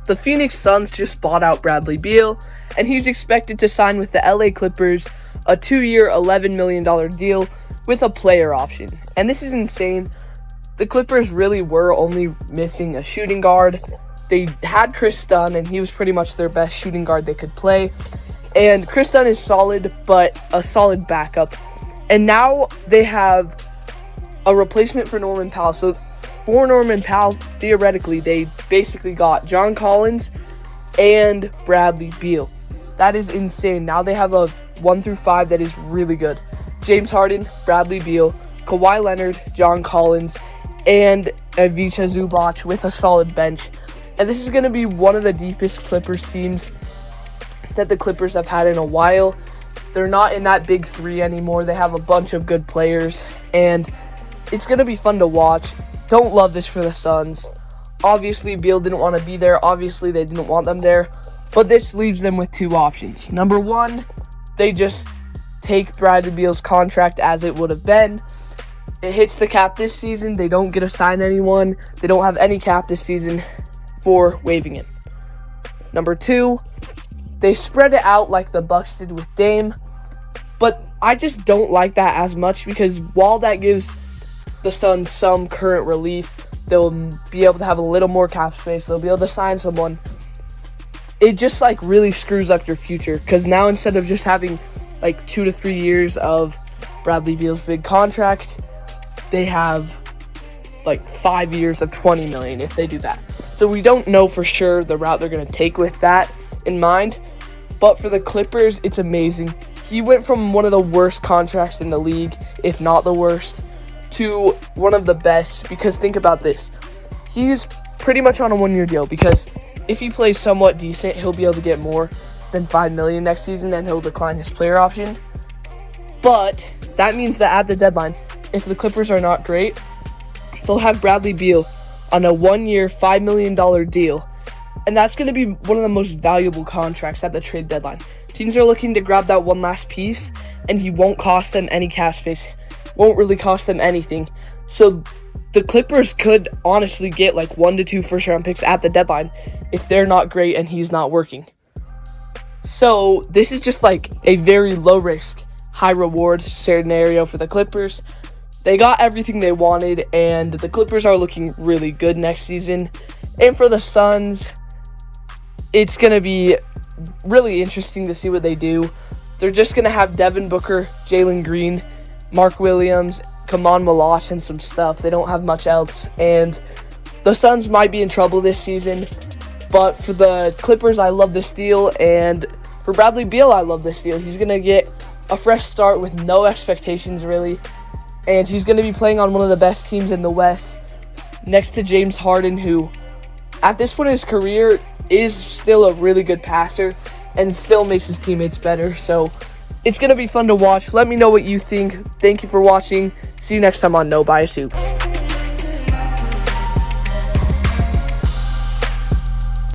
the Phoenix Suns just bought out Bradley Beal, and he's expected to sign with the LA Clippers a 2-year, $11 million deal with a player option. And this is insane. The Clippers really were only missing a shooting guard. They had Chris Dunn, and he was pretty much their best shooting guard they could play. And Chris Dunn is solid, but a solid backup. And now they have a replacement for Norman Powell. So for Norman Powell, theoretically, they basically got John Collins and Bradley Beal. That is insane. Now they have a 1 through 5 that is really good. James Harden, Bradley Beal, Kawhi Leonard, John Collins, and Ivica Zubac with a solid bench. And this is going to be one of the deepest Clippers teams that the Clippers have had in a while. They're not in that big three anymore. They have a bunch of good players, and it's going to be fun to watch. Don't love this for the Suns. Obviously, Beal didn't want to be there. Obviously, they didn't want them there. But this leaves them with two options. Number one, they just take Bradley Beal's contract as it would have been. It hits the cap this season. They don't get to sign anyone. They don't have any cap this season for waiving him. Number two, they spread it out like the Bucks did with Dame. But I just don't like that as much, because while that gives the Suns some current relief, they'll be able to have a little more cap space. They'll be able to sign someone. It just really screws up your future, because now instead of just having 2 to 3 years of Bradley Beal's big contract, they have 5 years of $20 million if they do that. So we don't know for sure the route they're going to take with that in mind. But for the Clippers, it's amazing. He went from one of the worst contracts in the league, if not the worst, to one of the best. Because think about this. He's pretty much on a 1-year deal, because if he plays somewhat decent, he'll be able to get more than $5 million next season, and he'll decline his player option. But that means that at the deadline, if the Clippers are not great, they'll have Bradley Beal on a 1-year, $5 million deal. And that's going to be one of the most valuable contracts at the trade deadline. Teams are looking to grab that one last piece, and he won't cost them any cap space. Won't really cost them anything. So the Clippers could honestly get 1 to 2 first-round picks at the deadline if they're not great and he's not working. So this is just a very low-risk, high-reward scenario for the Clippers. They got everything they wanted, and the Clippers are looking really good next season. And for the Suns, it's going to be really interesting to see what they do. They're just going to have Devin Booker, Jalen Green, Mark Williams, Kaman Malash, and some stuff. They don't have much else. And the Suns might be in trouble this season. But for the Clippers, I love this deal. And for Bradley Beal, I love this deal. He's going to get a fresh start with no expectations, really. And he's going to be playing on one of the best teams in the West, next to James Harden, who at this point in his career is still a really good passer and still makes his teammates better. So it's going to be fun to watch. Let me know what you think. Thank you for watching. See you next time on No Bias Hoops.